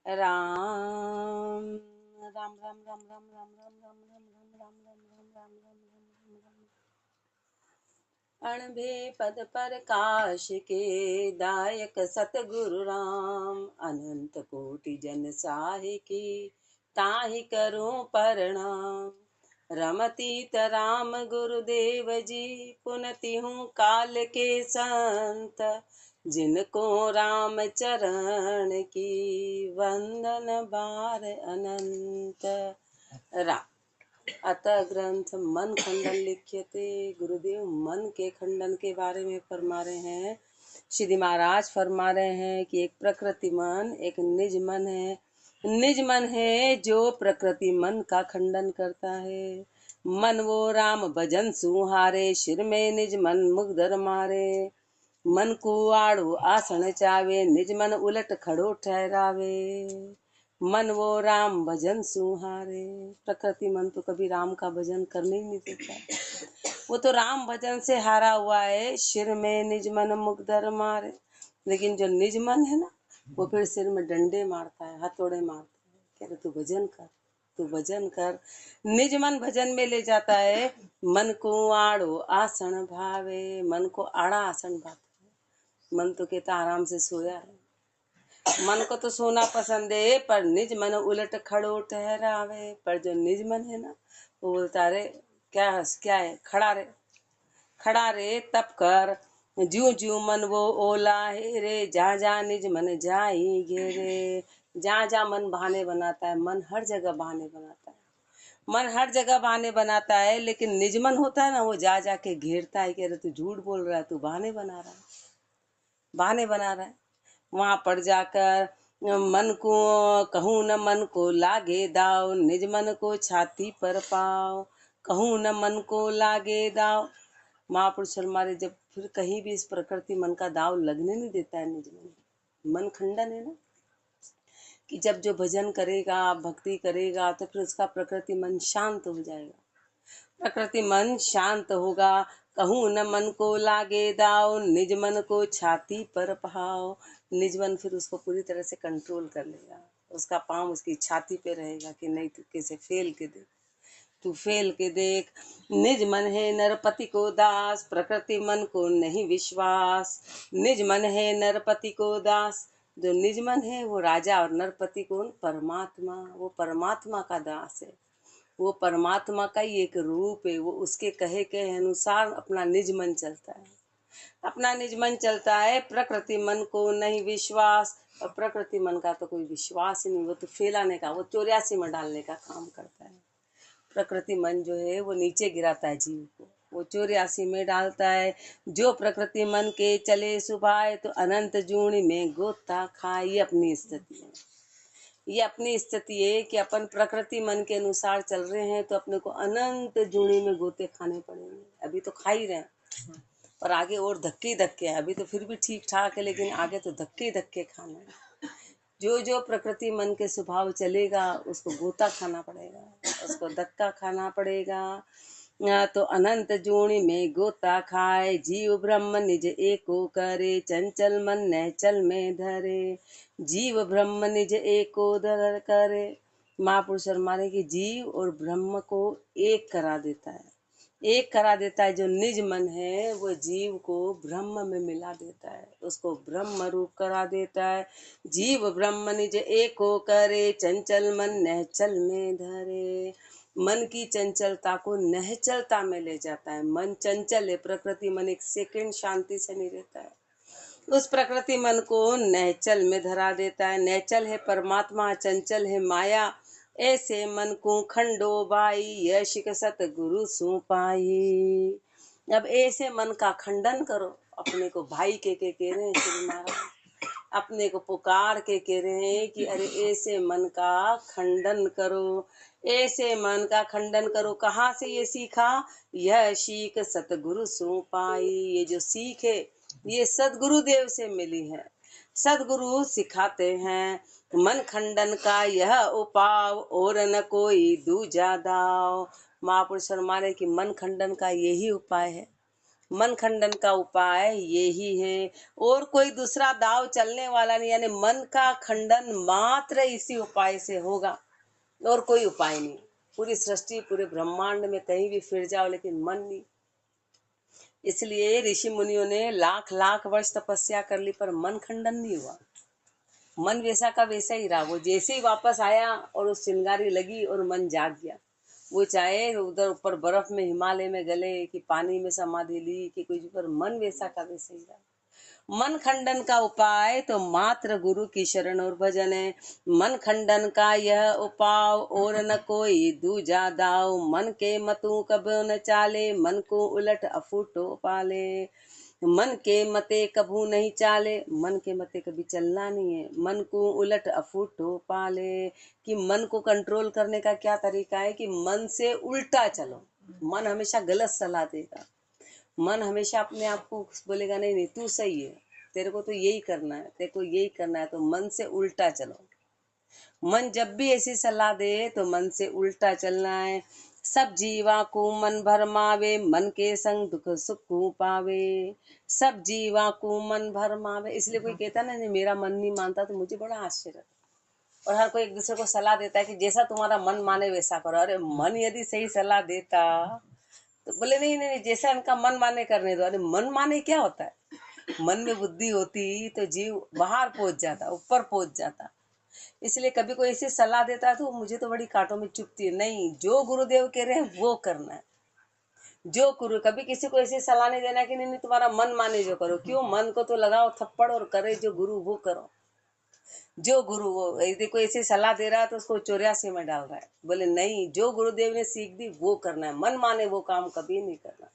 राम राम राम राम राम राम राम राम राम राम राम राम राम राम राम राम अणभे पद प्रकाश के दायक सतगुरु राम अनंत कोटि जन साहि की ताहि करूं प्रणाम। रमतीत राम गुरुदेव जी पुनति हूँ काल के संत जिनको राम चरण की वंदन बार अनंत। राम अतः ग्रंथ मन खंडन लिख्यते। गुरुदेव मन के खंडन के बारे में फरमा रहे हैं। श्री महाराज फरमा रहे हैं कि एक प्रकृति मन एक निज मन है। निज मन है जो प्रकृति मन का खंडन करता है। मन वो राम भजन सुहारे शिर में निज मन मुग्धर मारे। मन को आड़ो आसन चावे निज मन उलट खड़ो ठहरावे। मन वो राम भजन सुहारे। प्रकृति मन तो कभी राम का भजन करने ही नहीं देता। वो तो राम भजन से हारा हुआ है। शिर में निज मन मुग्धर मारे। लेकिन जो निज मन है ना वो फिर सिर में डंडे मारता है, हथौड़े मारता है। कह रहे तू भजन कर, तू भजन कर। निज मन भजन में ले जाता है। मन को आड़ो आसन भावे। मन को आड़ा आसन भाता है। मन तो कहता आराम से सोया है। मन को तो सोना पसंद है पर निज मन उलट खड़ो ठहरावे। पर जो निज मन है ना वो बोलता रे क्या है, खड़ा रे तप कर। जू जू मन वो ओला है रे जा जा निज मन जाई घेरे। जा जा मन बहाने बनाता है। मन हर जगह बहाने बनाता है। मन हर जगह बहाने बनाता है लेकिन निज मन होता है ना वो जा जा के घेरता है। कह रहे तू झूठ बोल रहा है, तू बहाने बना रहा है। वहां पर जाकर मन को कहूँ न मन को लागे दाव निज मन को छाती पर पाओ। कहूँ न मन को लागे दाव। महापुरुष हमारे जब फिर कहीं भी इस प्रकृति मन का दाव लगने नहीं देता है। निज मन खंडन है ना कि जब जो भजन करेगा भक्ति करेगा तो फिर उसका प्रकृति मन शांत हो जाएगा। प्रकृति मन शांत होगा। कहूँ न मन को लागे दाव निज मन को छाती पर पहाओ। निज मन फिर उसको पूरी तरह से कंट्रोल कर लेगा। उसका पाँव उसकी छाती पे रहेगा कि नहीं तू कैसे फेल के देख, तू फेल के देख। निज मन है नरपति को दास प्रकृति मन को नहीं विश्वास। निज मन है नरपति को दास। जो निज मन है वो राजा और नरपति कौन? परमात्मा। वो परमात्मा का दास है। वो परमात्मा का ही एक रूप है। वो उसके कहे के अनुसार अपना निज मन चलता है। प्रकृति मन को नहीं विश्वास। और प्रकृति मन का तो कोई विश्वास ही नहीं। वो तो फैलाने का, वो 84 में डालने का काम करता है। प्रकृति मन जो है वो नीचे गिराता है जीव को, वो 84 में डालता है। जो प्रकृति मन के चले सुभाए तो अनंत जूणी में गोता खाए। ये अपनी स्थिति है कि अपन प्रकृति मन के अनुसार चल रहे हैं तो अपने को अनंत जूनी में गोते खाने पड़ेंगे। अभी तो खा ही रहे हैं और आगे और धक्के है। अभी तो फिर भी ठीक ठाक है लेकिन आगे तो धक्के खाना है। जो प्रकृति मन के स्वभाव चलेगा उसको गोता खाना पड़ेगा, उसको धक्का खाना पड़ेगा। तो अनंत जूणी में गोता खाए। जीव ब्रह्म निज एको करे चंचल मन नैचल में धरे। जीव ब्रह्म निज एको धर करे। महापुरुष माने कि जीव और ब्रह्म को एक करा देता है। जो निज मन है वो जीव को ब्रह्म में मिला देता है, उसको ब्रह्म रूप करा देता है। जीव ब्रह्म निज एको करे चंचल मन नहचल में धरे। मन की चंचलता को नहचलता में ले जाता है। मन चंचल है, प्रकृति मन एक सेकंड शांति से नहीं रहता है। उस प्रकृति मन को नहचल में धरा देता है। नहचल है परमात्मा, चंचल है माया। ऐसे मन को खंडो बाई यशिक सत गुरु सु पाई। अब ऐसे मन का खंडन करो। अपने को भाई के कह रहे हैं श्री महाराज, अपने को पुकार के कह रहे हैं कि अरे ऐसे मन का खंडन करो, ऐसे मन का खंडन करो। कहाँ से ये सीखा? यह सीख सतगुरु सु पाई। ये जो सीख है ये सदगुरुदेव से मिली है। सदगुरु सिखाते हैं मन खंडन का यह उपाव और न कोई दूजा दाव। महापुरुष माने कि मन खंडन का यही उपाय है। मन खंडन का उपाय ये ही है, और कोई दूसरा दाव चलने वाला नहीं। यानी मन का खंडन मात्र इसी उपाय से होगा, और कोई उपाय नहीं। पूरी सृष्टि पूरे ब्रह्मांड में कहीं भी फिर जाओ, लेकिन मन नहीं। इसलिए ऋषि मुनियों ने लाख लाख वर्ष तपस्या कर ली, पर मन खंडन नहीं हुआ। मन वैसा का वैसा ही रहा। वो जैसे ही वापस आया और उस चिंगारी लगी और मन जाग गया। वो चाहे उधर ऊपर बर्फ में हिमालय में गले कि पानी में समाधि ली कि कुछ, पर मन वैसा का वैसा ही रहा। मन खंडन का उपाय तो मात्र गुरु की शरण और भजन है। मन खंडन का यह उपाय और न कोई दूजा दाव। मन के मतु कबो न चाले, मन को उलट अफूटो पाले। मन के मते कभू नहीं चाले, मन के मते कभी चलना नहीं है। मन को उलट अफूटो पाले, कि मन को कंट्रोल करने का क्या तरीका है कि मन से उल्टा चलो। मन हमेशा गलत सलाह देगा। मन हमेशा अपने आप को बोलेगा नहीं नहीं तू सही है, तेरे को तो यही करना है, तेरे को यही करना है, तो मन से उल्टा चलो। मन जब भी ऐसी सलाह दे तो मन से उल्टा चलना है। सब जीवा को मन भरमावे, मन के संग दुख सुख को पावे। सब जीवा को मन भरमावे, इसलिए कोई कहता ना नहीं मेरा मन नहीं मानता, तो मुझे बड़ा आश्चर्य। और हर कोई एक दूसरे को सलाह देता है कि जैसा तुम्हारा मन माने वैसा करो। अरे मन यदि सही सलाह देता तो बोले नहीं नहीं जैसा इनका मन माने करने दो। अरे मन माने क्या होता है? मन में बुद्धि होती तो जीव बाहर पहुंच जाता, ऊपर पहुंच जाता। इसलिए कभी कोई ऐसी सलाह देता है तो मुझे तो बड़ी कांटों में चुभती है। नहीं, जो गुरुदेव कह रहे हैं वो करना है। जो गुरु, कभी किसी को ऐसी सलाह नहीं देना कि नहीं नहीं तुम्हारा मन माने जो करो। क्यों? मन को तो लगाओ थप्पड़ और करे जो गुरु वो करो। जो गुरु वो यदि कोई ऐसी सलाह दे रहा है तो उसको 84 में डाल रहा है। बोले नहीं, जो गुरुदेव ने सीख दी वो करना है। मन माने वो काम कभी नहीं करना,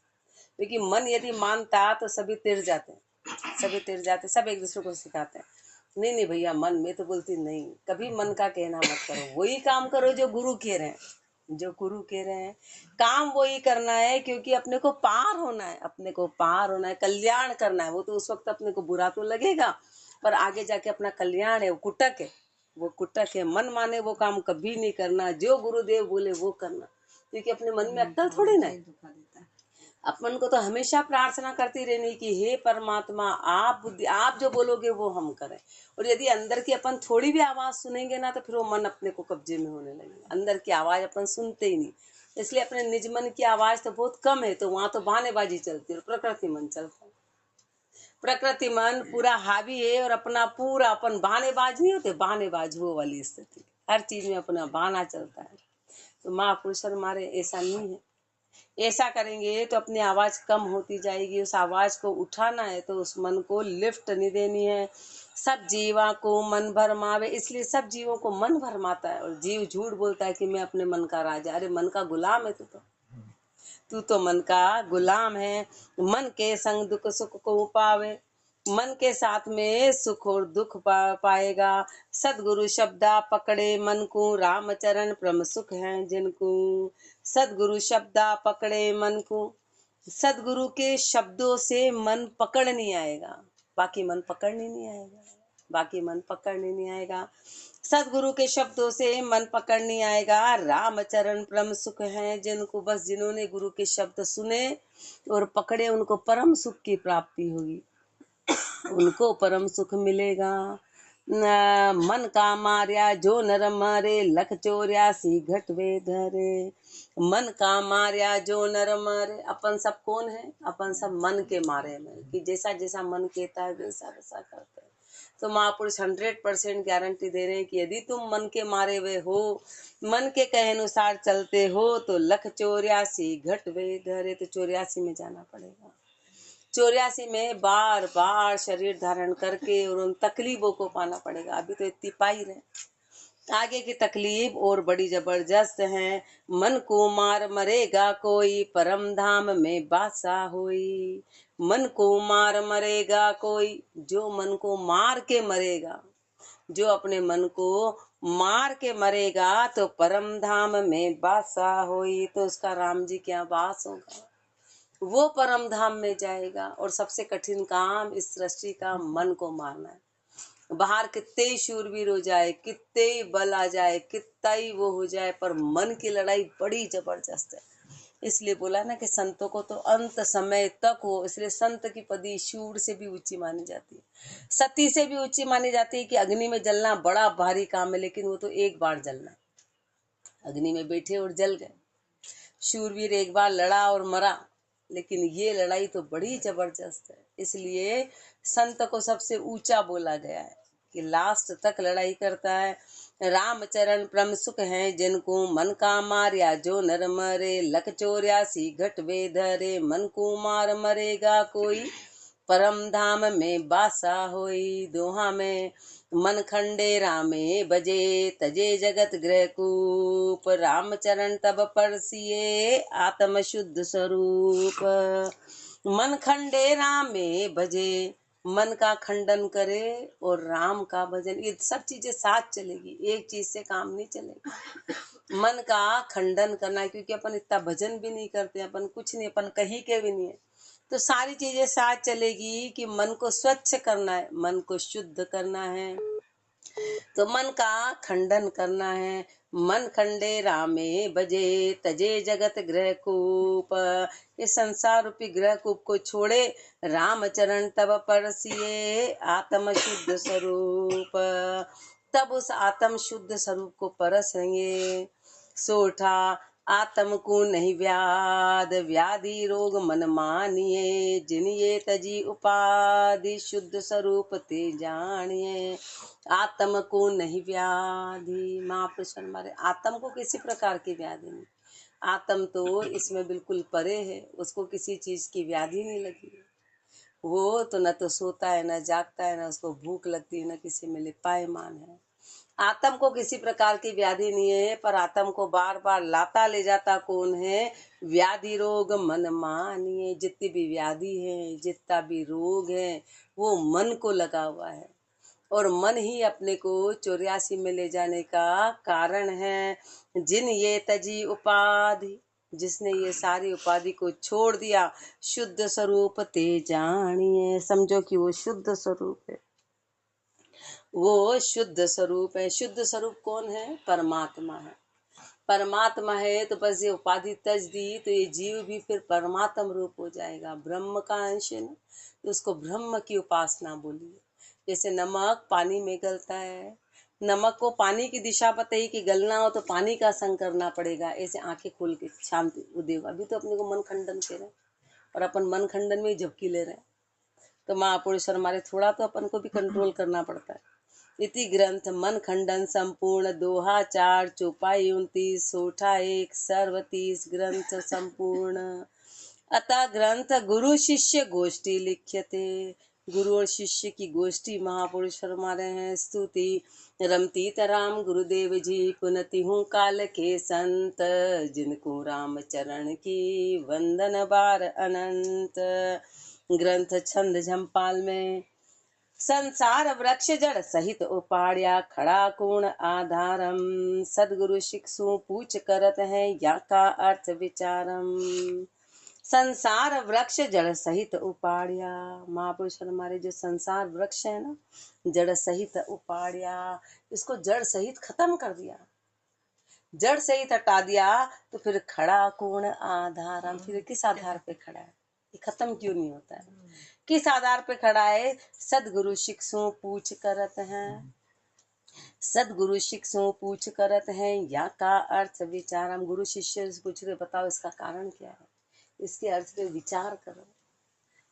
क्योंकि मन यदि मानता तो सभी तिर जाते, सभी तिर जाते, सब एक दूसरे को सिखाते हैं। नहीं नहीं भैया मन में तो बोलती नहीं, कभी मन का कहना मत करो। वही काम करो जो गुरु कह रहे हैं, जो गुरु कह रहे हैं काम वही करना है। क्योंकि अपने को पार होना है, अपने को पार होना है, कल्याण करना है। वो तो उस वक्त अपने को बुरा तो लगेगा, पर आगे जाके अपना कल्याण है। वो कुटक है, वो कुटक है। मन माने वो काम कभी नहीं करना, जो गुरुदेव बोले वो करना। क्योंकि अपने मन में अक्कल थोड़ी ना है। अपन को तो हमेशा प्रार्थना करती रहनी कि हे परमात्मा आप बुद्धि, आप जो बोलोगे वो हम करें। और यदि अंदर की अपन थोड़ी भी आवाज सुनेंगे ना तो फिर वो मन अपने को कब्जे में होने लगेगा। अंदर की आवाज अपन सुनते ही नहीं, इसलिए अपने निज मन की आवाज तो बहुत कम है, तो वहां तो बहानेबाजी चलती है, प्रकृति मन चलता है। प्रकृति मन पूरा हावी है और अपना पूरा अपन बहानेबाज नहीं होते, बहानेबाज वो वाली स्थिति। हर चीज में अपना बहाना चलता है। तो महापुरुष हमारे ऐसा नहीं है। ऐसा करेंगे तो अपनी आवाज कम होती जाएगी। उस आवाज को उठाना है तो उस मन को लिफ्ट नहीं देनी है। सब जीवा को मन भरमावे, इसलिए सब जीवों को मन भरमाता है। और जीव झूठ बोलता है कि मैं अपने मन का राजा। अरे मन का गुलाम है तू तो मन का गुलाम है। मन के संग दुख सुख को पावे, मन के साथ में सुख और दुख पाएगा। सदगुरु शब्दा पकड़े मन को, राम चरण परम सुख है जिनको। सदगुरु शब्दा पकड़े मन को, सदगुरु के शब्दों से मन पकड़ नहीं आएगा, बाकी मन पकड़ने नहीं आएगा, बाकी मन पकड़ने नहीं आएगा। सदगुरु के शब्दों से मन पकड़ नहीं आएगा। राम चरण परम सुख है जिनको, बस जिन्होंने गुरु के शब्द सुने और पकड़े उनको परम सुख की प्राप्ति होगी, उनको परम सुख मिलेगा। मन का मार्या जो नर मारे, लख 84 घट वे धरे। मन का मार्या जो नर मारे, अपन सब कौन है? अपन सब मन के मारे में, कि जैसा जैसा मन कहता है वैसा वैसा करते हैं। तो महापुरुष 100% गारंटी दे रहे हैं कि यदि तुम मन के मारे हुए हो, मन के कहे अनुसार चलते हो, तो लख 84 घट वे धरे। तो 84 में जाना पड़ेगा। 84 में बार बार शरीर धारण करके और उन तकलीफों को पाना पड़ेगा। अभी तो इतनी पाई रहे, आगे की तकलीफ और बड़ी जबरदस्त है। मन को मार मरेगा कोई, परम धाम में बासा होई। मन को मार मरेगा कोई, जो मन को मार के मरेगा, जो अपने मन को मार के मरेगा तो परम धाम में बासा होई। तो उसका राम जी क्या वास होगा, वो परम धाम में जाएगा। और सबसे कठिन काम इस सृष्टि का मन को मारना है। बाहर कितने ही शूरवीर हो जाए, कितने ही बल आ जाए, कितना ही वो हो जाए, पर मन की लड़ाई बड़ी जबरदस्त है। इसलिए बोला ना कि संतों को तो अंत समय तक हो, इसलिए संत की पदी शूर से भी ऊंची मानी जाती है, सती से भी ऊंची मानी जाती है कि अग्नि में जलना बड़ा भारी काम है, लेकिन वो तो एक बार जलना, अग्नि में बैठे और जल गए। शूरवीर एक बार लड़ा और मरा, लेकिन ये लड़ाई तो बड़ी जबरदस्त है, इसलिए संत को सबसे ऊंचा बोला गया है कि लास्ट तक लड़ाई करता है। रामचरण परम सुख है जिनको मन का मार्या, जो नर मरे लख 84 घट वे धरे, मन को मार मरेगा कोई, परम धाम में बासा होई। दोहा में मन खंडे रामे बजे, तजे जगत ग्रह कूप, रामचरण तब परसिए आत्म शुद्ध स्वरूप। मन खंडे रामे भजे, मन का खंडन करे और राम का भजन, ये सब चीजें साथ चलेगी, एक चीज से काम नहीं चलेगा। मन का खंडन करना, क्योंकि अपन इतना भजन भी नहीं करते, अपन कुछ नहीं, अपन कहीं के भी नहीं है, तो सारी चीजें साथ चलेगी कि मन को स्वच्छ करना है, मन को शुद्ध करना है, तो मन का खंडन करना है। मन खंडे रामे बजे, तजे जगत ग्रह कूप, ये संसार रूपी ग्रह कूप को छोड़े, रामचरण तब परसिए आत्म शुद्ध स्वरूप, तब उस आत्म शुद्ध स्वरूप को परसेंगे। सोठा आत्म को नहीं व्याध, व्याधि रोग मन मानिए, जिन ये तजी उपाधि, शुद्ध स्वरूप ते जानिए। आत्म को नहीं व्याधि, महापुरुष हमारे आत्म को किसी प्रकार की व्याधि नहीं, आत्म तो इसमें बिल्कुल परे है, उसको किसी चीज की व्याधि नहीं लगी, वो तो न तो सोता है, न जागता है, न उसको भूख लगती है, न किसी में लिपायमान है। आत्म को किसी प्रकार की व्याधि नहीं है, पर आत्म को बार बार लाता ले जाता कौन है? व्याधि रोग मन मानिए, जितनी भी व्याधि है, जितना भी रोग है, वो मन को लगा हुआ है, और मन ही अपने को 84 में ले जाने का कारण है। जिन ये तजी उपाधि, जिसने ये सारी उपाधि को छोड़ दिया, शुद्ध स्वरूप ते जानिए, समझो कि वो शुद्ध स्वरूप है, वो शुद्ध स्वरूप है। शुद्ध स्वरूप कौन है? परमात्मा है। परमात्मा है तो बस ये उपाधि तज दी तो ये जीव भी फिर परमात्म रूप हो जाएगा, ब्रह्म का अंश है ना, तो उसको ब्रह्म की उपासना बोलिए। जैसे नमक पानी में गलता है, नमक को पानी की दिशा बताई कि गलना हो तो पानी का संग करना पड़ेगा, ऐसे आंखें खोल के शांति उदेव। अभी तो अपने को मन खंडन कर रहे हैं और अपन मन खंडन में ही झपकी ले रहे हैं, तो महापुरुष हमारे थोड़ा तो अपन को भी कंट्रोल करना पड़ता है। इति ग्रंथ मन खंडन संपूर्ण, दोहा 4 चौपाई 29 सोठा 1 सर्व 30 ग्रंथ संपूर्ण। अतः ग्रंथ गुरु शिष्य गोष्ठी लिख्यते, गुरु और शिष्य की गोष्ठी महापुरुष फरमा रहे हैं। स्तुति रमती तराम गुरुदेव जी, पुनति हूँ काल के संत, जिनको राम चरण की वंदन बार अनंत। ग्रंथ छंद झंपाल में संसार वृक्ष जड़ सहित उपाड़िया, खड़ा कोण आधारम, सदगुरु शिक्षु पूछ करत है या का अर्थ विचारम। संसार वृक्ष जड़ सहित उपाड़िया, महापुरुष हमारे जो संसार वृक्ष है ना, जड़ सहित उपाड़िया, इसको जड़ सहित खत्म कर दिया, जड़ सहित हटा दिया, तो फिर खड़ा कोण आधारम, फिर किस आधार पे खड़ा है? ये खत्म क्यों नहीं होता है? किस आधार पे खड़ा है? सदगुरु शिक्षु पूछ करत हैं, सदगुरु शिक्षु पूछ करत हैं या का अर्थ विचारम। गुरु शिष्य से पूछ रहे, बताओ इसका कारण क्या है, इसके अर्थ पे विचार करो,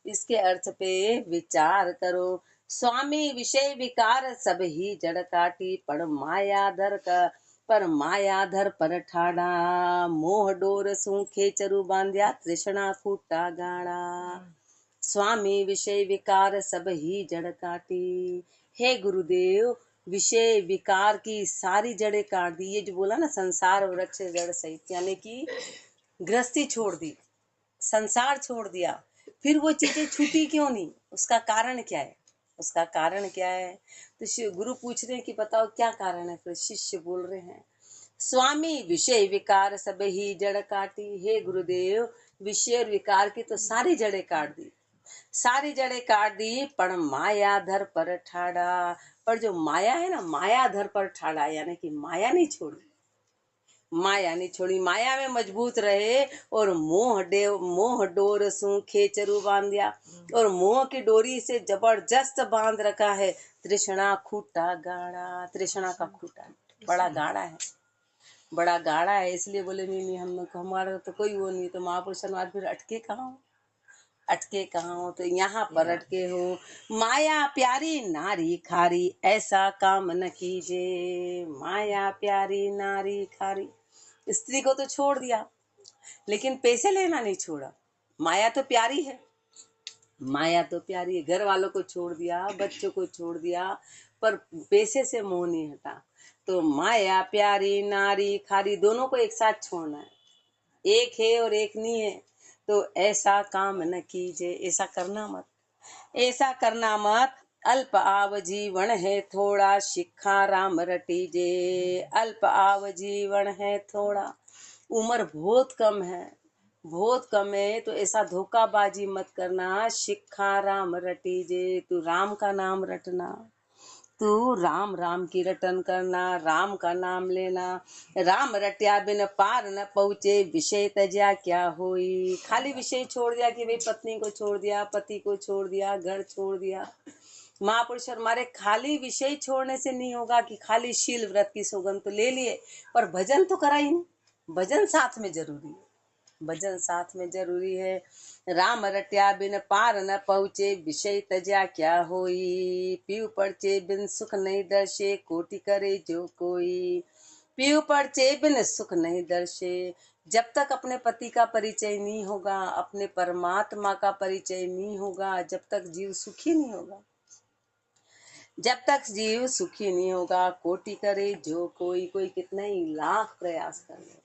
इसके अर्थ पे विचार करो। स्वामी विषय विकार सब ही जड़ काटी, पर मायाधर का पर मायाधर पर ठाड़ा, मोह डोर सू खेचरु बांध्या, तृष्णा फूटा गाड़ा। स्वामी विषय विकार सब ही जड़ काटी, हे गुरुदेव विषय विकार की सारी जड़ें काट दी। ये जो बोला ना संसार वृक्ष जड़ सहित, यानी कि गृहस्थी छोड़ दी, संसार छोड़ दिया, फिर वो चीजें छूटी क्यों नहीं? उसका कारण क्या है? उसका कारण क्या है? तो गुरु पूछ रहे हैं कि बताओ क्या कारण है? फिर शिष्य बोल रहे हैं, स्वामी विषय विकार सब ही जड़ काटी, हे गुरुदेव विषय और विकार की तो सारी जड़ें काट दी, सारी जड़ें काट दी, पर मायाधर पर ठाड़ा, पर जो माया है ना, मायाधर पर ठाड़ा, यानी कि माया नहीं छोड़ी, माया नहीं छोड़ी, माया में मजबूत रहे और मोह डोर सु खेचरू बांध दिया, और मोह की डोरी से जबरदस्त बांध रखा है। तृष्णा खूटा गाढ़ा, तृष्णा का खूटा बड़ा गाढ़ा है, बड़ा गाढ़ा है। इसलिए बोले नहीं नहीं, हम हमारा तो कोई वो नहीं, तो महापुरुष समाज फिर अटके कहाँ हो, अटके कहाँ हो, तो यहाँ पर अटके हो। माया प्यारी नारी खारी, ऐसा काम न कीजिए। माया प्यारी नारी खारी, स्त्री को तो छोड़ दिया लेकिन पैसे लेना नहीं छोड़ा। माया तो प्यारी है, माया तो प्यारी है, घर वालों को छोड़ दिया, बच्चों को छोड़ दिया, पर पैसे से मोह नहीं हटा। तो माया प्यारी नारी खारी, दोनों को एक साथ छोड़ना है, एक है और एक नहीं है। तो ऐसा काम न कीजिए, ऐसा करना मत, ऐसा करना मत। अल्प आव जीवन है थोड़ा, शिक्षा राम रटीजे। अल्प आव जीवन है थोड़ा, उम्र बहुत कम है, बहुत कम है, तो ऐसा धोखाबाजी मत करना। शिक्षा राम रटीजे, तू राम का नाम रटना, तू राम राम की रटन करना, राम का नाम लेना। राम रट्या बिन पार न पहुँचे, विषय तज्या क्या होई। खाली विषय छोड़ दिया कि भाई पत्नी को छोड़ दिया, पति को छोड़ दिया, घर छोड़ दिया। महापुरुष हमारे खाली विषय छोड़ने से नहीं होगा कि खाली शील व्रत की सौगंध तो ले लिए, पर भजन तो करा ही नहीं। भजन साथ में जरूरी है, भजन साथ में जरूरी है। राम रट्या बिन पार न पहुँचे, विषय तज्या क्या होई। पीव परचे बिन सुख नहीं दर्शे, कोटि करे जो कोई। पीव परचे बिन सुख नहीं दर्शे, जब तक अपने पति का परिचय नहीं होगा, अपने परमात्मा का परिचय नहीं होगा, जब तक जीव सुखी नहीं होगा, जब तक जीव सुखी नहीं होगा। कोटि करे जो कोई, कोई कितना ही लाख प्रयास कर ले,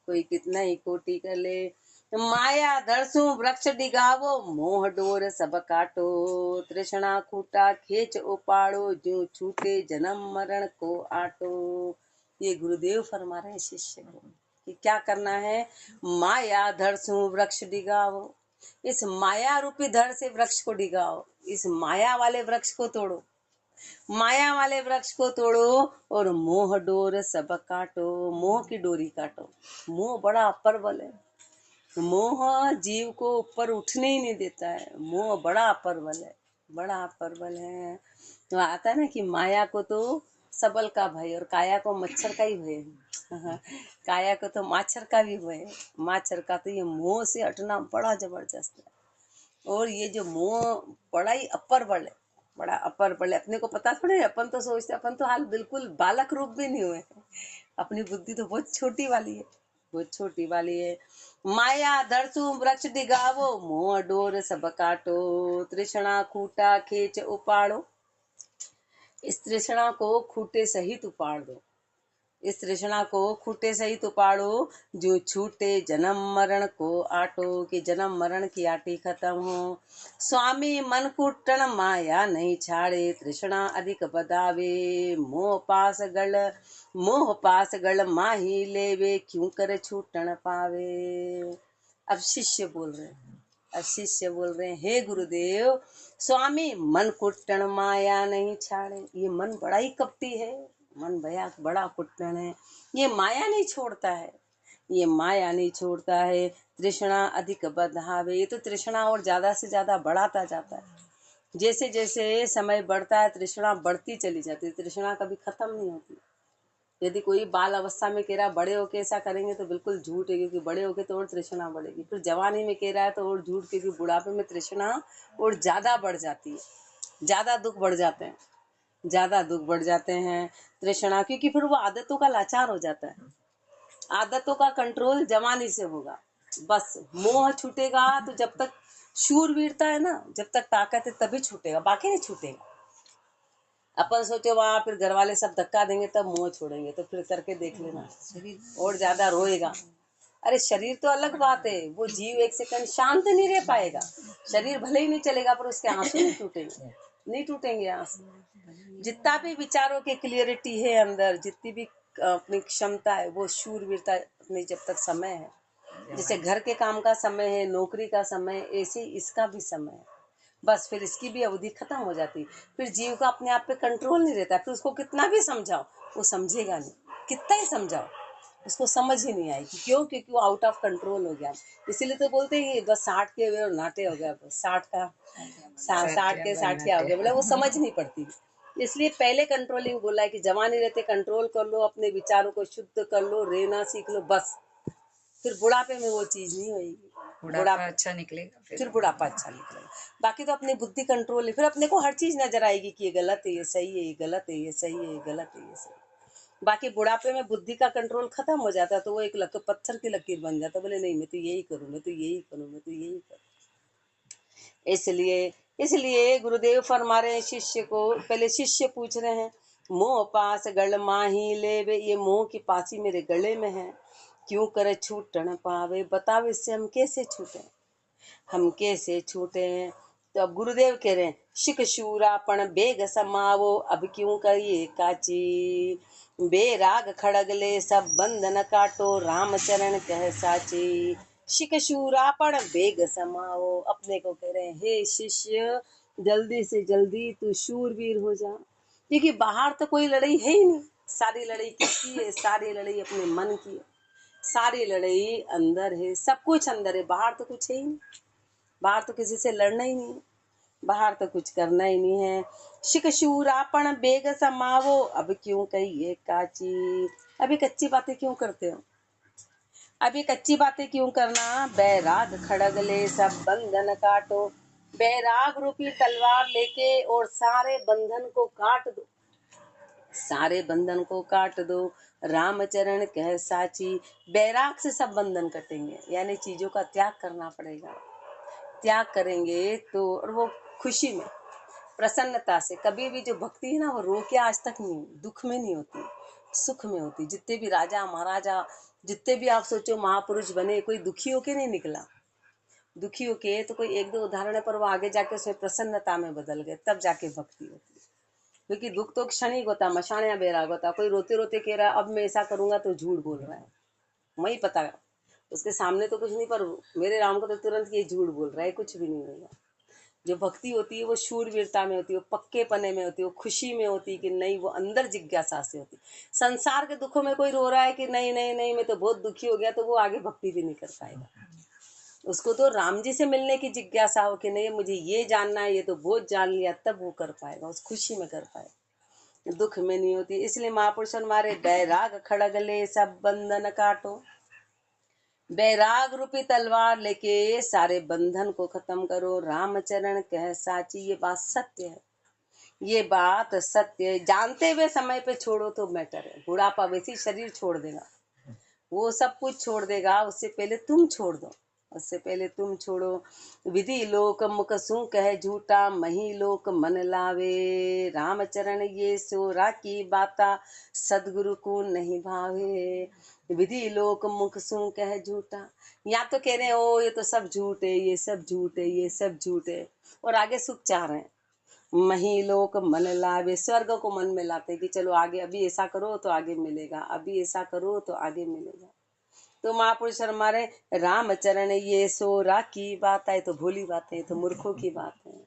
कोई कितना ही कोटि कर ले। माया धरसू वृक्ष डिगावो, मोह डोर सब काटो। तृष्णा खूटा खेच उपाड़ो, जो छूटे जन्म मरण को आटो। ये गुरुदेव फरमा रहे हैं शिष्य को कि क्या करना है। माया धरसू वृक्ष डिगावो, इस माया रूपी धड़ से वृक्ष को डिगाओ, इस माया वाले वृक्ष को तोड़ो, माया वाले वृक्ष को तोड़ो, और मोह डोर सब काटो, मोह की डोरी काटो। मोह बड़ा परबल है, मोह जीव को ऊपर उठने ही नहीं देता है, मोह बड़ा परबल है, बड़ा परबल है। तो आता है ना कि माया को तो सबल का भय और काया को मच्छर का ही भय है। काया को तो माछर का भी भय है, माछर का। तो ये मोह से हटना बड़ा जबरदस्त है, और ये जो मोह बड़ा ही अपर बल है, बड़ा अपर बल है। अपने को पता थोड़े, अपन तो सोचते, अपन तो हाल बिल्कुल बालक रूप भी नहीं हुए, अपनी बुद्धि तो बहुत छोटी वाली है, बहुत छोटी वाली है। माया धरसू वृक्ष डिगावो, मोह डोर सब काटो। तृष्णा खूटा खींच उपाड़ो, इस तृष्णा को खूटे सहित उपाड़ दो, इस तृष्णा को खूटे सहित उपाड़ो। जो छूटे जन्म मरण को आटो, कि जन्म मरण की आटी खत्म हो। स्वामी मन कुटन माया नहीं छाड़े, तृष्णा अधिक बदावे। मोह पास गल माही लेवे, क्यों कर छूटन पावे। अब शिष्य बोल रहे हैं, अब शिष्य बोल रहे हैं, हे गुरुदेव, स्वामी मन कुटन माया नहीं छाड़े। ये मन बड़ा ही कपटी है, मन भया बड़ा कुटन है, ये माया नहीं छोड़ता है, ये माया नहीं छोड़ता है। तृष्णा अधिक बधावे, ये तो तृष्णा और ज्यादा से ज्यादा बढ़ाता जाता है। जैसे जैसे समय बढ़ता है तृष्णा बढ़ती चली जाती है, तृष्णा कभी खत्म नहीं होती। यदि कोई बाल अवस्था में कह रहा है बड़े होके ऐसा करेंगे तो बिल्कुल झूठ है, क्योंकि बड़े होके तो और तृष्णा बढ़ेगी। फिर जवानी में कह रहा है तो और झूठ, क्योंकि बुढ़ापे में तृष्णा और ज्यादा बढ़ जाती है, ज्यादा दुख बढ़ जाते हैं, ज्यादा दुख बढ़ जाते हैं तृष्णा, क्योंकि फिर वो आदतों का लाचार हो जाता है। आदतों का कंट्रोल जवानी से होगा, बस मोह छूटेगा तो जब तक शूरवीरता है ना, जब तक ताकत है तभी छूटेगा, बाकी नहीं छूटेगा। अपन सोचे वहां फिर घर वाले सब धक्का देंगे तब मोह छोड़ेंगे, तो फिर करके देख लेना और ज्यादा रोएगा। अरे शरीर तो अलग बात है, वो जीव एक सेकंड शांत नहीं रह पाएगा, शरीर भले ही नहीं चलेगा पर उसके आंसू नहीं टूटेंगे, नहीं टूटेंगे आंसू। जितना भी विचारों की क्लियरिटी है अंदर, जितनी भी अपनी क्षमता है, वो शूरवीरता अपनी जब तक समय है, जैसे घर के काम का समय है, नौकरी का समय, ऐसे इसका भी समय है, बस फिर इसकी भी अवधि खत्म हो जाती। फिर जीव का अपने आप पे कंट्रोल नहीं रहता, फिर उसको कितना भी समझाओ वो समझेगा नहीं, कितना ही समझाओ उसको समझ ही नहीं आएगी। क्यों? क्योंकि वो आउट ऑफ कंट्रोल हो गया। इसीलिए तो बोलते हैं कि बस 60 के हुए और नाटे हो गया, बस 60 का 60 के 60 हो गया, बोला वो समझ नहीं पड़ती। इसलिए पहले कंट्रोलिंग बोला है कि जवानी रहते कंट्रोल कर लो, अपने विचारों को शुद्ध कर लो, रहना सीख लो, बस फिर बुढ़ापे में वो चीज नहीं होगी। बुढ़ापा अच्छा निकलेगा, फिर बुढ़ापा अच्छा निकलेगा। बाकी तो अपनी बुद्धि कंट्रोल है, फिर अपने को हर चीज नजर आएगी कि ये गलत है, ये सही है, ये गलत है, ये सही है, ये गलत है, ये सही है। बाकी बुढ़ापे में बुद्धि का कंट्रोल खत्म हो जाता है, तो वो एक पत्थर की लकीर बन जाता है, बोले नहीं मैं तो यही करूँ, मैं तो यही करूँ, मैं तो यही करूँ। इसलिए इसलिए गुरुदेव फरमा रहे हैं शिष्य को, पहले शिष्य पूछ रहे हैं, मोह पास गल माही ले वे, ये मोह की पासी मेरे गले में है, क्यों करे छूट न पावे, बताओ इससे हम कैसे छूटे, हम कैसे छूटे। तो अब गुरुदेव कह रहे हैं, शिक शूरापण बेग समावो, अब क्यों करिए काची, बेराग खड़ग ले सब बंधन काटो, राम चरण कह साची। शिक शूरापण बेग समाओ, अपने को कह रहे हैं हे शिष्य जल्दी से जल्दी तू शूरवीर हो जा, क्योंकि बाहर तो कोई लड़ाई है ही नहीं। सारी लड़ाई किसकी है? सारी लड़ाई अपने मन की है, सारी लड़ाई अंदर है, सब कुछ अंदर है, बाहर तो कुछ है ही नहीं। बाहर तो किसी से लड़ना ही नहीं, बाहर तो कुछ करना ही नहीं है। शिक शूरापण बेग समावो, अब क्यों कहिए काची, अभी कच्ची बातें क्यों करते हो, अभी कच्ची बातें क्यों करना। बैराग खड़ग ले सब बंधन काटो, बैराग रूपी तलवार लेके और सारे बंधन को काट दो, सारे बंधन को काट दो, रामचरण कह साची। बैराग से सब बंधन कटेंगे, यानी चीजों का त्याग करना पड़ेगा। त्याग करेंगे तो, और वो खुशी में, प्रसन्नता से। कभी भी जो भक्ति है ना, वो रो के आज तक नहीं, दुख में नहीं होती, सुख में होती। जितने भी राजा महाराजा, जितने भी आप सोचो महापुरुष बने, कोई दुखी होके नहीं निकला। दुखी होके तो कोई एक दो उदाहरण है, पर वो आगे जाके उसमें प्रसन्नता में बदल गए, तब जाके भक्ति होती है। क्योंकि दुख तो क्षणिक होता, मशान या बैराग होता। कोई रोते रोते कह रहा है अब मैं ऐसा करूंगा, तो झूठ बोल रहा है, वही पता है उसके सामने तो कुछ नहीं, पर मेरे राम को तो तुरंत ये झूठ बोल रहा है, कुछ भी नहीं होगा। जो भक्ति होती है वो शूरवीरता में होती है, वो पक्के पने में होती है, वो खुशी में होती है कि नहीं, वो अंदर जिज्ञासा से होती है। संसार के दुखों में कोई रो रहा है कि नहीं नहीं नहीं मैं तो बहुत दुखी हो गया, तो वो आगे भक्ति भी नहीं कर पाएगा। उसको तो राम जी से मिलने की जिज्ञासा हो कि नहीं मुझे ये जानना है, ये तो बहुत जान लिया, तब वो कर पाएगा, उस खुशी में कर पाएगा, दुख में नहीं होती। इसलिए महापुरुष हमारे बैराग खड़ग ले सब बंधन काटो, बैराग रूपी तलवार लेके सारे बंधन को खत्म करो, रामचरण कह साची। ये बात सत्य है, ये बात सत्य है। जानते हुए समय पे छोड़ो तो बेटर है। बुढ़ापा वैसे शरीर छोड़ देगा, वो सब कुछ छोड़ देगा, उससे पहले तुम छोड़ दो, उससे पहले तुम छोड़ो। विधि लोक मुख सू कह झूठा, मही लोक मन लावे, रामचरण ये सोरा की बाता, सदगुरु को नहीं भावे। विधि लोक मुख सू कह झूठा, या तो कह रहे हैं ओ ये तो सब झूठ है, ये सब झूठ है, ये सब झूठ है, और आगे सुख चाह रहे हैं। मही लोक मन लावे, स्वर्ग को मन में लाते कि चलो आगे, अभी ऐसा करो तो आगे मिलेगा, अभी ऐसा करो तो आगे मिलेगा। तो महापुरुष हमारे रामचरण ये सोरा की बात है, तो भोली बात है, तो मूर्खों की बात है।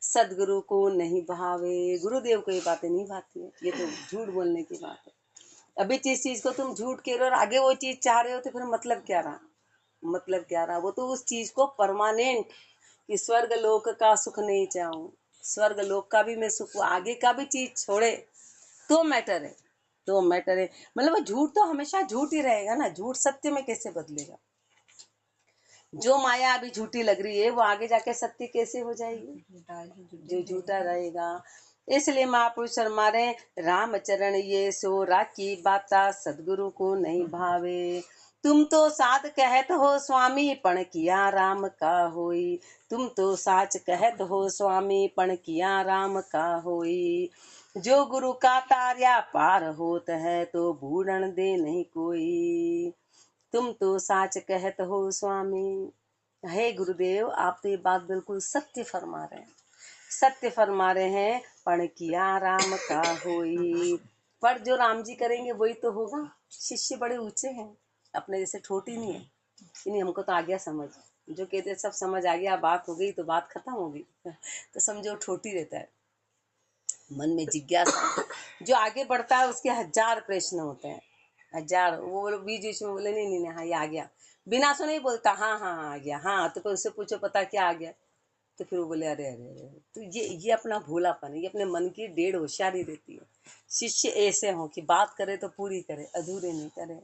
सदगुरु को नहीं भावे, गुरुदेव को ये बातें नहीं भाती है, ये तो झूठ बोलने की बात है। अभी जिस चीज को तुम झूठ कह रहे हो और आगे वो चीज चाह रहे हो, तो फिर मतलब क्या रहा, मतलब क्या रहा। वो तो उस चीज को परमानेंट, कि स्वर्ग लोक का सुख नहीं चाहूं, स्वर्ग लोक का भी मैं सुख, आगे का भी चीज छोड़े तो मैटर है, तो मैटर है। मतलब वो झूठ तो हमेशा झूठ ही रहेगा ना, झूठ सत्य में कैसे बदलेगा। जो माया अभी झूठी लग रही है वो आगे जाके सत्य कैसे हो जाएगी, जो झूठा रहेगा। इसलिए महापुरुष हमारे रामचरण ये सोरा की बाता, सदगुरु को नहीं भावे। तुम तो साध कहत हो स्वामी, पण किया राम का होई, तुम तो साच कहत हो स्वामी, पण किया राम का होई। जो गुरु का तार्या पार होत है, तो बूढ़न दे नहीं कोई, तुम तो साच कहत हो स्वामी। हे गुरुदेव, आप तो ये बात बिल्कुल सत्य फरमा रहे हैं, सत्य फरमा रहे हैं। पण किया राम का होई, पर जो राम जी करेंगे वही तो होगा। शिष्य बड़े ऊंचे हैं, अपने जैसे छोटी नहीं है कि नहीं हमको तो आ गया समझ, जो कहते सब समझ आ गया, बात हो गई तो बात खत्म होगी, तो समझो छोटी रहता है। मन में जिज्ञासा, जो आगे बढ़ता है उसके हजार प्रश्न होते हैं, हजार। वो बोले बीच बीच में बोले नहीं नहीं नहीं, हाँ ये आ गया, बिना सुने ही बोलता हाँ हाँ हाँ आ गया, हाँ तो फिर उससे पूछो पता क्या आ गया, तो फिर वो बोले अरे अरे अरे। तो ये अपना भोलापन है, ये अपने मन की डेढ़ होशियारी रहती है। शिष्य ऐसे हो कि बात करे तो पूरी करे, अधूरे नहीं करे,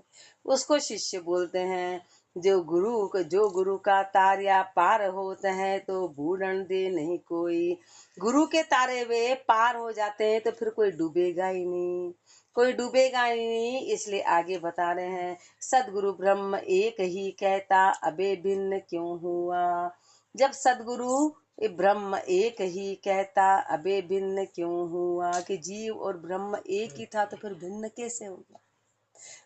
उसको शिष्य बोलते हैं। जो गुरु का तारिया पार होते हैं तो बूढ़न दे नहीं कोई। गुरु के तारे वे पार हो जाते हैं तो फिर कोई डूबेगा ही नहीं, कोई डूबेगा ही नहीं। इसलिए आगे बता रहे हैं, सदगुरु ब्रह्म एक ही कहता अबे भिन्न क्यों हुआ। जब सदगुरु ब्रह्म एक ही कहता अबे भिन्न क्यों हुआ, कि जीव और ब्रह्म एक ही था तो फिर भिन्न कैसे होगा।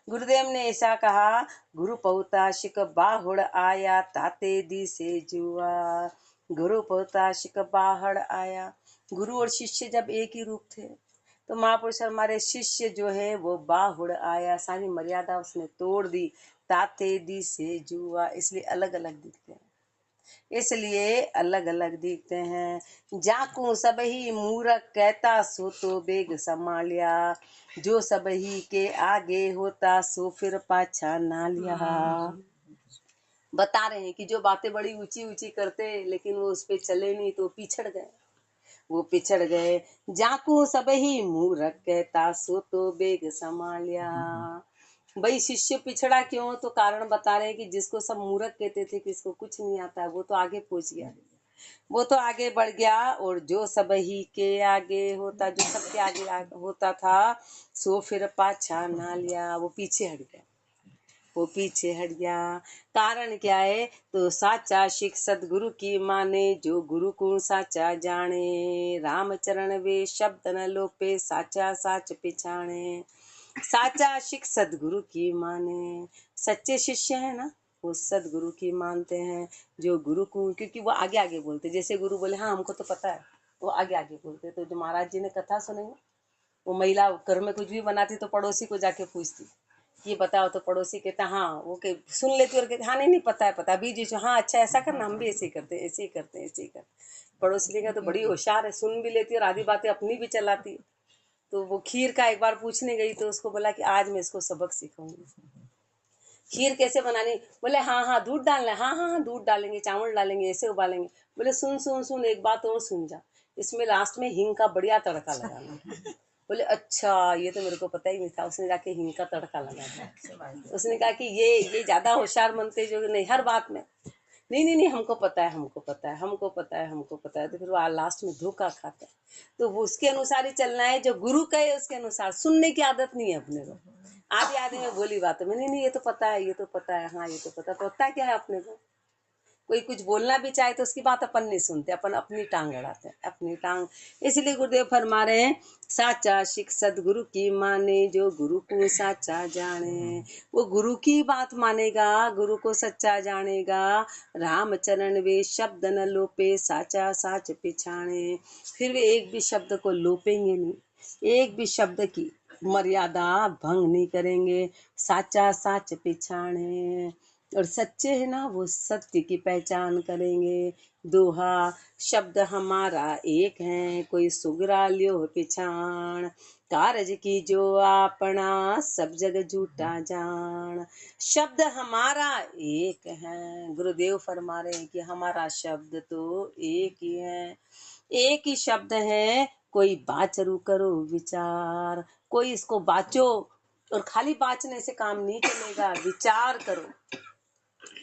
गुरुदेव ने ऐसा कहा, गुरु पहुता शिक बाहुड़ आया ताते दी से जुआ। गुरु पहुता शिक बाहड़ आया, गुरु और शिष्य जब एक ही रूप थे तो महापुरुष हमारे शिष्य जो है वो बाहुड़ आया, सारी मर्यादा उसने तोड़ दी। ताते दी से जुआ, इसलिए अलग अलग दिखते हैं, इसलिए अलग अलग दिखते हैं। जाकू सब ही मूरख कहता सो तो बेग संभालिया, जो सब ही के आगे होता सो फिर पाछा ना लिया। बता रहे हैं कि जो बातें बड़ी ऊंची ऊंची करते लेकिन वो उस पे चले नहीं तो पिछड़ गए, वो पिछड़ गए। जाकू सब ही मूरख कहता सो तो बेग संभालिया। भाई शिष्य पिछड़ा क्यों, तो कारण बता रहे हैं कि जिसको सब मूर्ख कहते थे कि इसको कुछ नहीं आता है, वो तो आगे पहुंच गया, वो तो आगे बढ़ गया। और जो सब ही के आगे होता, जो सबके आगे होता था सो फिर पाछा ना लिया, वो पीछे हट गया, वो पीछे हट गया। कारण क्या है, तो साचा शिख सदगुरु की माने, जो गुरु को साचा जाने। राम चरण वे शब्द न लोपे, साचा साच पिछाणे। साचा शिख सदगुरु की माने, सच्चे शिष्य है ना वो सदगुरु की मानते हैं। जो गुरु को, क्योंकि वो आगे आगे बोलते, जैसे गुरु बोले हाँ हमको तो पता है, वो आगे आगे बोलते। तो जो महाराज जी ने कथा सुनी, वो महिला घर में कुछ भी बनाती तो पड़ोसी को जाके पूछती ये बताओ, तो पड़ोसी कहता हाँ, वो के सुन लेती और कहती हाँ नहीं नहीं पता है पता, बीच बीच हाँ अच्छा ऐसा करना, हम भी ऐसे ही करते ऐसे ही करते ऐसे ही करते। पड़ोसी ने कहा तो बड़ी होशियार है, सुन भी लेती और आधी बातें अपनी भी चलाती। तो वो खीर का एक बार पूछने गई तो उसको बोला कि आज मैं इसको सबक सिखाऊंगी, खीर कैसे बनानी। बोले हाँ हाँ दूध डालना है, हाँ हाँ हाँ दूध डालेंगे, चावल डालेंगे, ऐसे उबालेंगे। बोले सुन सुन सुन एक बात और सुन जा, इसमें लास्ट में हींग का बढ़िया तड़का लगाना। बोले अच्छा ये तो मेरे को पता ही नहीं था। उसने जाके हींग का तड़का लगाया। उसने कहा कि ये ज्यादा होशियार बनते जो नहीं हर बात में, नहीं नहीं नहीं हमको पता है हमको पता है हमको पता है हमको पता है, तो फिर वो लास्ट में धोखा खाता है। तो वो उसके अनुसार ही चलना है, जो गुरु कहे उसके अनुसार। सुनने की आदत नहीं है अपने को, आधे आधे में बोली बातों में नहीं नहीं ये तो पता है ये तो पता है, हाँ ये तो पता, तो होता क्या है अपने को। कोई कुछ बोलना भी चाहे तो उसकी बात अपन नहीं सुनते, अपन अपनी टांग अड़ाते हैं, अपनी टांग। इसलिए गुरुदेव फरमा रहे हैं, साचा शिख सदगुरु की माने, जो गुरु को साचा जाने। वो गुरु की बात मानेगा, गुरु को सच्चा जानेगा। राम चरण वे शब्द न लोपे, साचा साच पिछाणे। फिर वे एक भी शब्द को लोपेंगे नहीं, एक भी शब्द की मर्यादा भंग नहीं करेंगे। साचा साच पिछाणे, और सच्चे है ना वो सत्य की पहचान करेंगे। दोहा शब्द हमारा एक है, कोई सुगरा लियो पिछाण। कारज की जो आपना, सब जग झूठा जान। शब्द हमारा एक है, गुरुदेव फरमा रहे हैं कि हमारा शब्द तो एक ही है, एक ही शब्द है। कोई बाचरू करो विचार, कोई इसको बाचो, और खाली बाचने से काम नहीं चलेगा, विचार करो,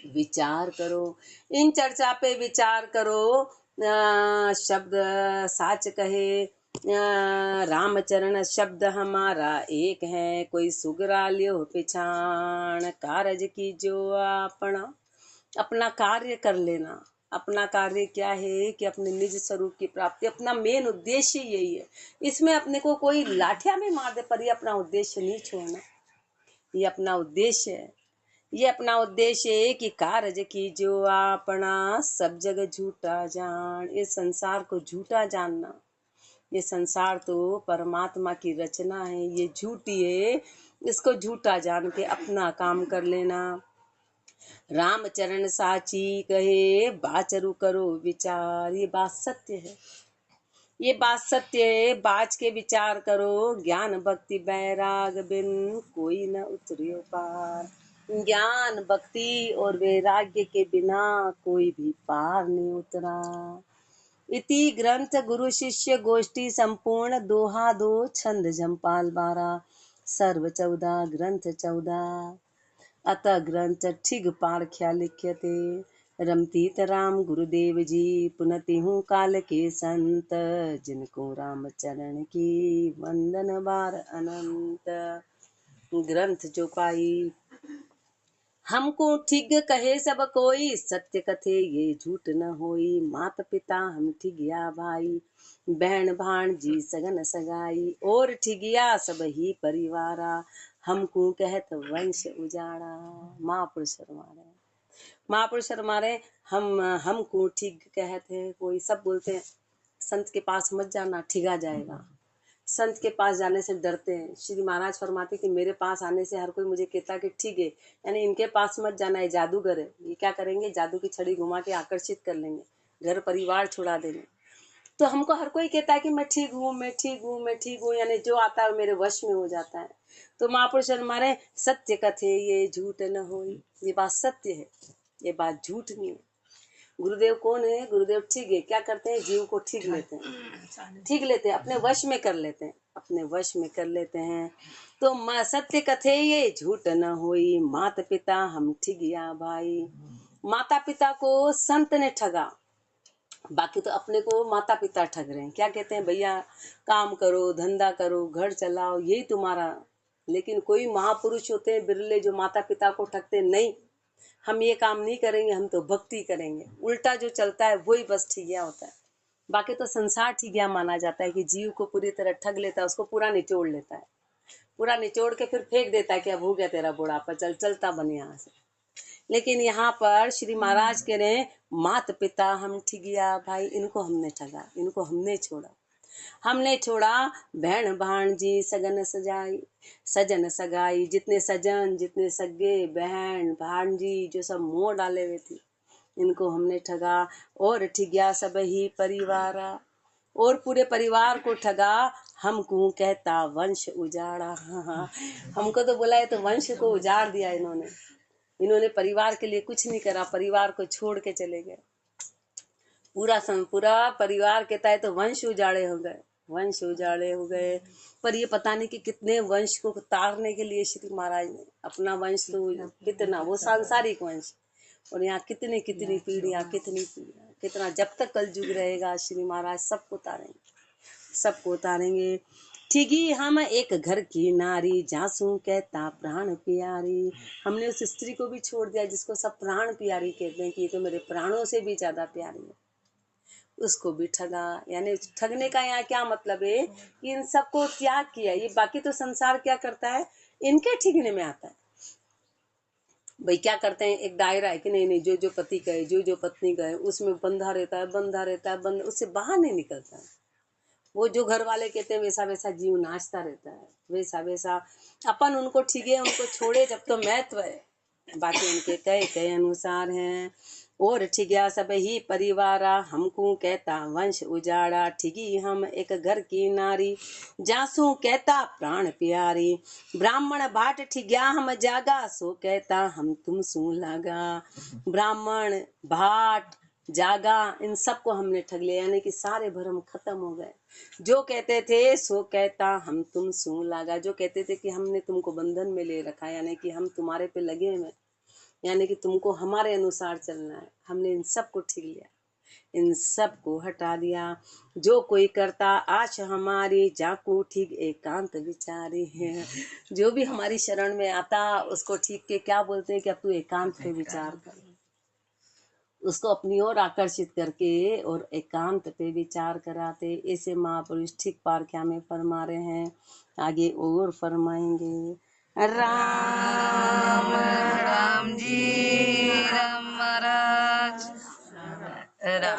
विचार करो, इन चर्चा पे विचार करो। शब्द साच कहे, रामचरण शब्द हमारा एक है, कोई सुगरा लियो पिछाण। कारज की जो अपना, अपना कार्य कर लेना। अपना कार्य क्या है कि अपने निज स्वरूप की प्राप्ति, अपना मेन उद्देश्य यही है। इसमें अपने को कोई लाठिया में मार दे पर ये अपना उद्देश्य नहीं छोड़ना, ये अपना उद्देश्य है। ये अपना उद्देश्य है कि कारज की जो अपना, सब जगह झूठा जान। इस संसार को झूठा जानना, ये संसार तो परमात्मा की रचना है, ये झूठी है, इसको झूठा जान के अपना काम कर लेना। रामचरण साची कहे, बाचरू करो विचार। ये बात सत्य है, ये बात सत्य है, बाज के विचार करो। ज्ञान भक्ति बैराग बिन कोई न उतरियो पार। ज्ञान भक्ति और वैराग्य के बिना कोई भी पार नहीं उतरा। इति ग्रंथ गुरु शिष्य गोष्ठी संपूर्ण दोहा दो छंद जमपाल 12 सर्व 14 ग्रंथ 14 अतः ग्रंथ ठिग पारख्या लिख्यते रमतीत राम गुरुदेव जी पुनति हूँ काल के संत जिनको राम चरण की वंदन बार अनंत। ग्रंथ जो पाई हमको ठिग कहे सब कोई सत्य कथे ये झूठ न होई। मात पिता हम ठिगिया भाई बहन भाणजी सगन सगाई और ठिगिया सब ही परिवारा हमको कहत वंश उजाड़ा। महापुरुष हमारे हमको ठिग कहते हैं। कोई सब बोलते हैं संत के पास मत जाना ठिगा जाएगा। संत के पास जाने से डरते हैं। श्री महाराज फरमाते कि मेरे पास आने से हर कोई मुझे कहता कि ठीक है, यानी इनके पास मत जाना, है जादूगर है। ये क्या करेंगे, जादू की छड़ी घुमा के आकर्षित कर लेंगे, घर परिवार छुड़ा देंगे। तो हमको हर कोई कहता है कि मैं ठीक हूँ, मैं ठीक हूँ, मैं ठीक हूँ, यानी जो आता है मेरे वश में हो जाता है। तो महापुरुष हमारे सत्य कथे ये झूठ न होई, ये बात सत्य है, ये बात झूठ नहीं है। गुरुदेव कौन है? गुरुदेव ठीक है, क्या करते हैं, जीव को ठीक लेते हैं, ठीक लेते हैं, अपने वश में कर लेते हैं, अपने वश में कर लेते हैं। तो सत्य कथे ये झूठ न होई, माता पिता हम ठिगिया भाई। माता पिता को संत ने ठगा, बाकी तो अपने को माता पिता ठग रहे हैं। क्या कहते हैं, भैया काम करो, धंधा करो, घर चलाओ, यही तुम्हारा। लेकिन कोई महापुरुष होते हैं बिरले जो माता पिता को ठगते नहीं, हम ये काम नहीं करेंगे, हम तो भक्ति करेंगे। उल्टा जो चलता है वही बस ठिगिया होता है। बाकी तो संसार ठिगिया माना जाता है कि जीव को पूरी तरह ठग लेता है, उसको पूरा निचोड़ लेता है, पूरा निचोड़ के फिर फेंक देता है कि अब हो गया तेरा बुढ़ापा, चल चलता बन यहाँ से। लेकिन यहाँ पर श्री महाराज कह रहे हैं मात पिता हम ठिगिया भाई, इनको हमने ठगा, इनको हमने छोड़ा, हमने छोड़ा। बहन भाणजी सगन सजाई, सजन सगाई, जितने सजन, जितने सगे, बहन भाणजी जो सब मोह डाले हुए थे, इनको हमने ठगा। और ठिगिया सब ही परिवारा, और पूरे परिवार को ठगा। हमको कहता वंश उजाड़ा। हाँ, हमको तो बोला है तो वंश को उजाड़ दिया इन्होंने। इन्होंने परिवार के लिए कुछ नहीं करा, परिवार को छोड़ के चले गए। पूरा परिवार कहता है तो वंश उजाड़े हो गए, वंश उजाड़े हो गए। पर ये पता नहीं कि कितने वंश को तारने के लिए श्री महाराज ने अपना वंश, तो कितना वो सांसारिक वंश, और यहाँ कितनी कितनी पीढ़ियाँ, कितना जब तक कलयुग रहेगा श्री महाराज सबको तारेंगे, सबको तारेंगे। ठिगी हम एक घर की नारी, जासू कहता प्राण प्यारी। हमने उस स्त्री को भी छोड़ दिया जिसको सब प्राण प्यारी कहते हैं कि ये तो मेरे प्राणों से भी ज्यादा प्यारी है, उसको भी ठगा। यानी ठगने का यहाँ क्या मतलब है कि इन सबको त्याग किया। ये बाकी तो संसार क्या करता है, इनके ठिगने में आता है। भाई क्या करते हैं, एक दायरा है कि नहीं नहीं, जो जो पति कहे, जो जो पत्नी कहे, उसमें बंधा रहता है, बंधा रहता है, उससे बाहर नहीं निकलता है। वो जो घर वाले कहते हैं वैसा वैसा जीव नाचता रहता है, वैसा वैसा। अपन उनको ठिगे, उनको छोड़े जब तो महत्व है, बाकी उनके कहे अनुसार हैं। और ठिगिया सब ही परिवारा, हमको कहता वंश उजाड़ा। ठिगी हम एक घर की नारी, जासू कहता प्राण प्यारी। ब्राह्मण भाट ठिगिया हम जागा, सो कहता हम तुम सू लागा। ब्राह्मण भाट जागा, इन सबको हमने ठग लिया, यानी कि सारे भरम खत्म हो गए। जो कहते थे सो कहता हम तुम सू लागा, जो कहते थे कि हमने तुमको बंधन में ले रखा, यानी कि हम तुम्हारे पे लगे हुए, यानी कि तुमको हमारे अनुसार चलना है, हमने इन सबको ठग लिया, इन सबको हटा दिया। जो कोई करता आश हमारी, जाकू ठीक एकांत विचारी है। जो भी हमारी शरण में आता उसको ठीक के क्या बोलते हैं कि अब तू एकांत पे विचार कर, उसको अपनी ओर आकर्षित करके और एकांत पे विचार कराते। ऐसे महापुरुष ठीक पारख्या में फरमा रहे हैं, आगे और फरमाएंगे। राम राम जी राम महाराज, राम